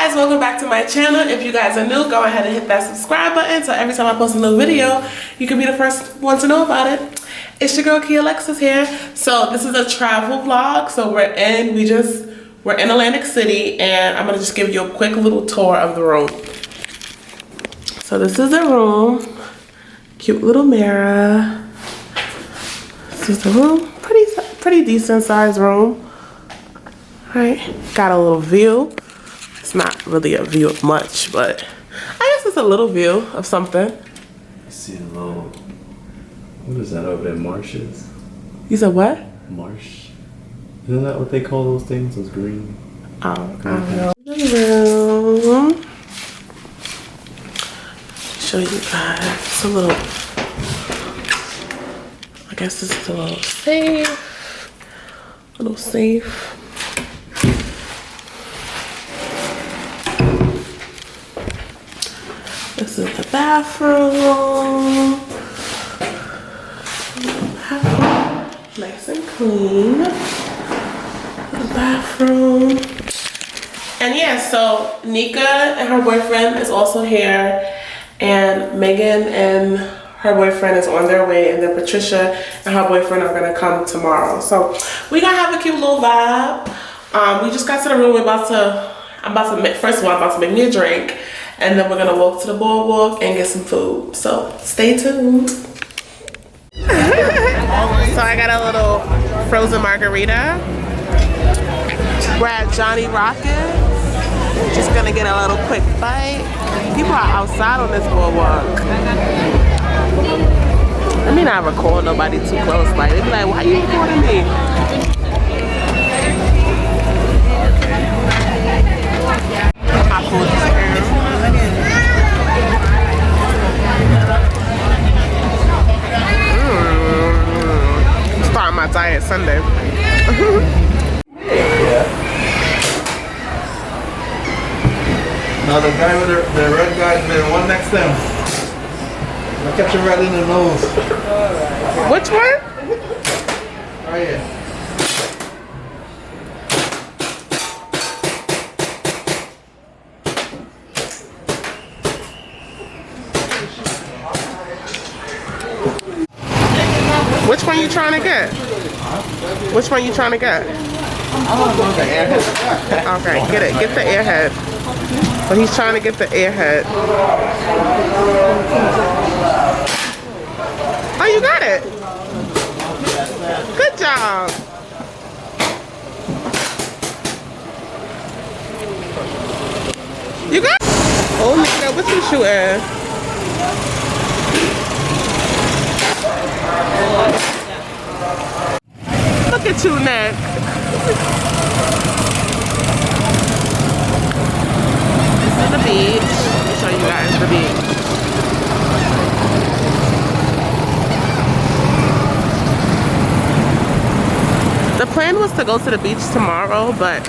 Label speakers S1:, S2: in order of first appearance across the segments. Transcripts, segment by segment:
S1: guys, welcome back to my channel. If you guys are new, go ahead and hit that subscribe button so every time I post a new video you can be the first one to know about it. It's your girl Alexis here. So this is a travel vlog. So we're in Atlantic City, and I'm gonna just give you a quick little tour of the room. So this is the room. Cute little mirror. This is the room. Pretty decent sized room. Right, got a little view. It's not really a view of much, but I guess it's a little view of something.
S2: I see a little, what is that over there, marshes?
S1: You said what?
S2: Marsh. Isn't that what they call those things, those green?
S1: Oh, I don't know. The room. Show you guys a little, I guess this is a little safe. A little safe. This is the bathroom. Nice and clean. The bathroom. And yeah, so Nika and her boyfriend is also here. And Megan and her boyfriend is on their way. And then Patricia and her boyfriend are gonna come tomorrow. So we gonna have a cute little vibe. We just got to the room. First of all, I'm about to make me a drink. And then we're gonna walk to the boardwalk and get some food. So stay tuned. So I got a little frozen margarita. We're at Johnny Rocket. Just gonna get a little quick bite. People are outside on this boardwalk. Let me not record nobody too close. Like they be like, why are you recording me? My food is here. Starting my diet Sunday.
S3: Now the guy with the red guy's there, one next to him. I catch him right in the nose.
S1: Which one?
S3: Right here.
S1: Which one you trying to get? Which one you trying to get?
S3: I want to go with the airhead.
S1: Okay, get it. Get the airhead. So he's trying to get the airhead. Oh, you got it. Good job. You got it. Oh, Nika, what you shooting? Look at you, Nick. This is the beach. Let me show you guys the beach. The plan was to go to the beach tomorrow, but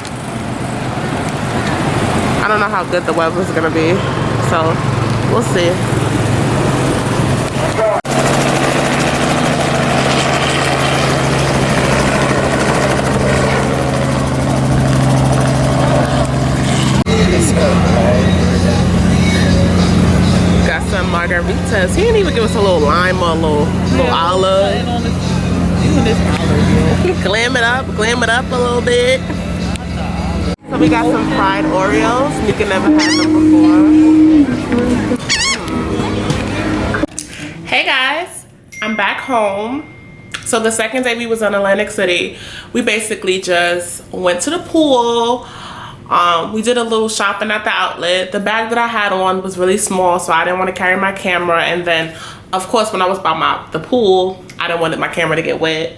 S1: I don't know how good the weather's gonna be, so we'll see. Got some margaritas. He didn't even give us a little lime or a little olive. Glam it up a little bit. So we got some fried Oreos. You can never had them before. Hey guys, I'm back home. So the second day we was in Atlantic City, we basically just went to the pool. We did a little shopping at the outlet. The bag that I had on was really small, so I didn't want to carry my camera. And then, of course, when I was by the pool, I didn't want my camera to get wet.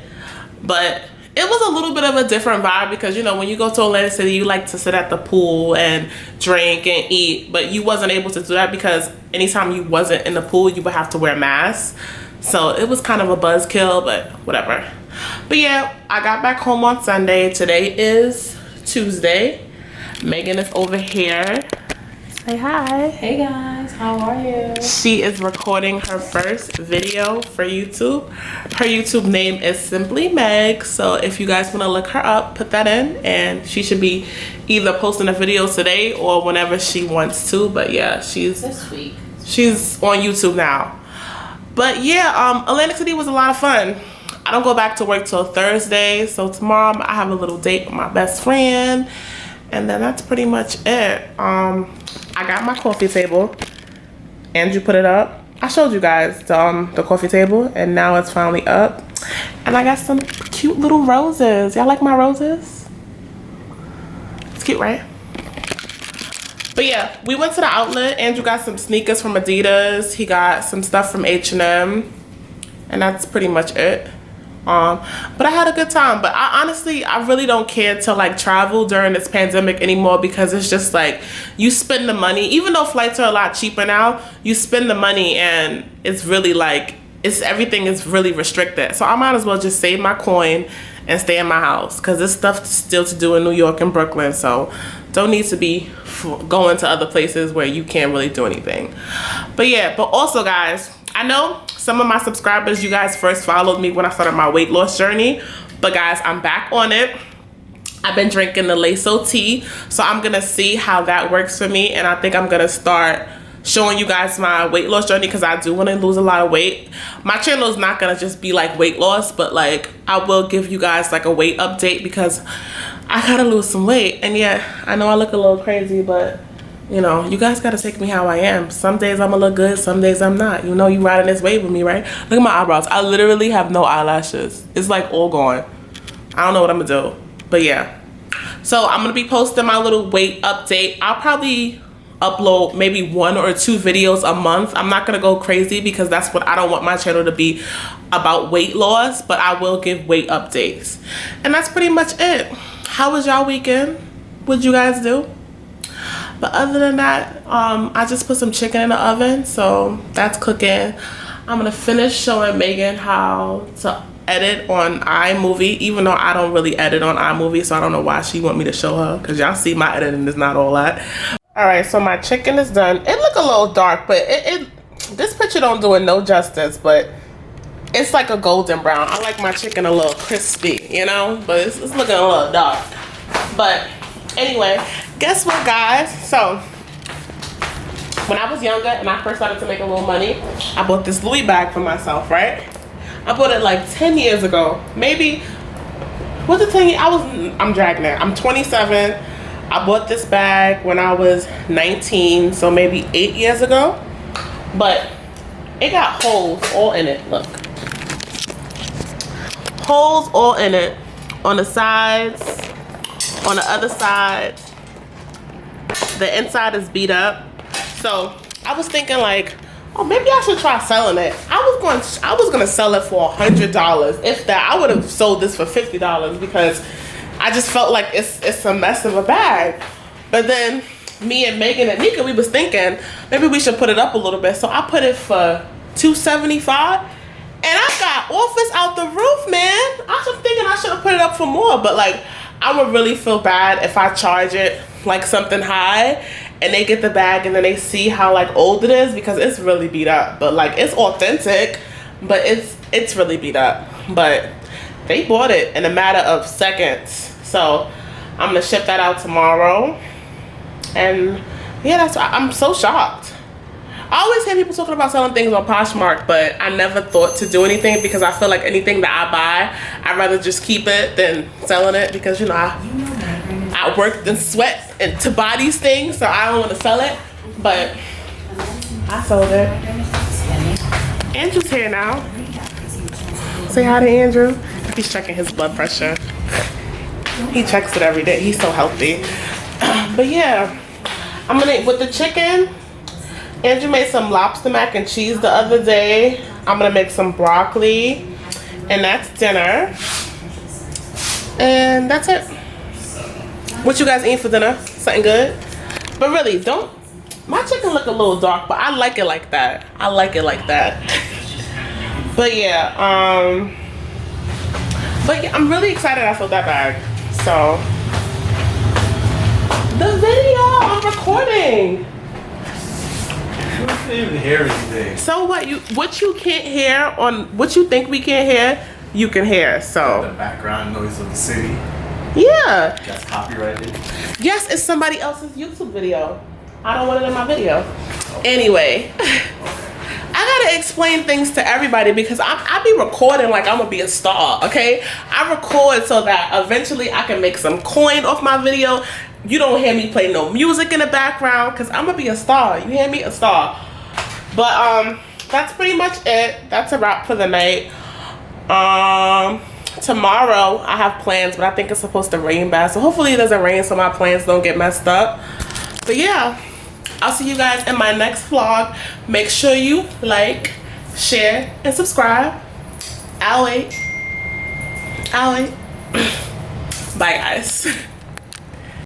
S1: But it was a little bit of a different vibe because, you know, when you go to Atlantic City, you like to sit at the pool and drink and eat. But you wasn't able to do that because anytime you wasn't in the pool, you would have to wear masks. So it was kind of a buzzkill, but whatever. But yeah, I got back home on Sunday. Today is Tuesday. Megan is over here. Say hi.
S4: Hey guys. How are you?
S1: She is recording her first video for YouTube. Her YouTube name is Simply Meg. So if you guys want to look her up, put that in, and she should be either posting a video today or whenever she wants to. But yeah, she's
S4: This week.
S1: She's on YouTube now. But yeah, Atlantic City was a lot of fun. I don't go back to work till Thursday, so tomorrow I have a little date with my best friend, and then that's pretty much it. I got my coffee table. Andrew put it up. I showed you guys the coffee table, and now it's finally up. And I got some cute little roses. Y'all like my roses? It's cute, right? But yeah, we went to the outlet. Andrew got some sneakers from Adidas. He got some stuff from H&M, and that's pretty much it. But I had a good time. But I honestly really don't care to like travel during this pandemic anymore, because it's just like you spend the money, even though flights are a lot cheaper now, you spend the money and it's really like everything is really restricted. So I might as well just save my coin and stay in my house, because there's stuff still to do in New York and Brooklyn, so don't need to be going to other places where you can't really do anything. But yeah, but also guys, I know some of my subscribers, you guys first followed me when I started my weight loss journey, but guys, I'm back on it. I've been drinking the Laso tea, so I'm gonna see how that works for me, and I think I'm gonna start showing you guys my weight loss journey, because I do want to lose a lot of weight. My channel is not gonna just be like weight loss, but like I will give you guys like a weight update, because I gotta lose some weight. And yeah, I know I look a little crazy, but you know, you guys gotta take me how I am. Some days I'm gonna look good, some days I'm not. You know, you riding this wave with me, right? Look at my eyebrows. I literally have no eyelashes. It's like all gone. I don't know what I'm gonna do, but yeah. So I'm gonna be posting my little weight update. I'll probably upload maybe 1 or 2 videos a month. I'm not gonna go crazy, because that's what I don't want my channel to be about, weight loss, but I will give weight updates. And that's pretty much it. How was y'all weekend? What'd you guys do? But other than that, I just put some chicken in the oven, so that's cooking. I'm gonna finish showing Megan how to edit on iMovie, even though I don't really edit on iMovie, so I don't know why she want me to show her, because y'all see my editing is not all that. All right, so my chicken is done. It look a little dark, but this picture don't do it no justice, but it's like a golden brown. I like my chicken a little crispy, you know, but it's looking a little dark. But anyway, guess what, guys? So when I was younger and I first started to make a little money, I bought this Louis bag for myself, right? I bought it like 10 years ago. Maybe, was it 10 years? I'm dragging it. I'm 27. I bought this bag when I was 19, so maybe 8 years ago. But it got holes all in it, look. Holes all in it. On the sides, on the other side. The inside is beat up. So I was thinking like, oh, maybe I should try selling it. I was gonna sell it for $100. If that, I would have sold this for $50, because I just felt like it's a mess of a bag. But then me and Megan and Nika, we was thinking maybe we should put it up a little bit. So I put it for $275, and I got offers out the roof, man. I was thinking I should have put it up for more, but like I would really feel bad if I charge it like something high and they get the bag and then they see how like old it is, because it's really beat up. But like it's authentic, but it's really beat up. But they bought it in a matter of seconds. So I'm gonna ship that out tomorrow. And yeah, I'm so shocked. I always hear people talking about selling things on Poshmark, but I never thought to do anything, because I feel like anything that I buy, I'd rather just keep it than selling it, because you know I worked and sweat and to buy these things, so I don't want to sell it. But I sold it. Andrew's here now. Say hi to Andrew. He's checking his blood pressure. He checks it every day. He's so healthy. But yeah, I'm gonna, with the chicken, Andrew made some lobster mac and cheese the other day. I'm gonna make some broccoli, and that's dinner. And that's it. What you guys eating for dinner? Something good? But really, my chicken look a little dark, but I like it like that. I like it like that. But yeah, I'm really excited I sold that bag. So the video, I'm recording.
S2: can't even hear anything.
S1: So what you can't hear on what you think we can't hear, you can hear.
S2: The
S1: So
S2: background noise of the city.
S1: yeah.
S2: That's copyrighted.
S1: Yes, it's somebody else's YouTube video. I don't want it in my video. Anyway, I gotta explain things to everybody because I be recording like I'm gonna be a star, okay? I record so that eventually I can make some coin off my video. You don't hear me play no music in the background because I'm gonna be a star. You hear me? A star. But that's pretty much it. That's a wrap for the night. Tomorrow I have plans, but I think it's supposed to rain bad, so hopefully it doesn't rain so my plans don't get messed up. But yeah, I'll see you guys in my next vlog. Make sure you like, share, and subscribe. I'll wait. Bye guys.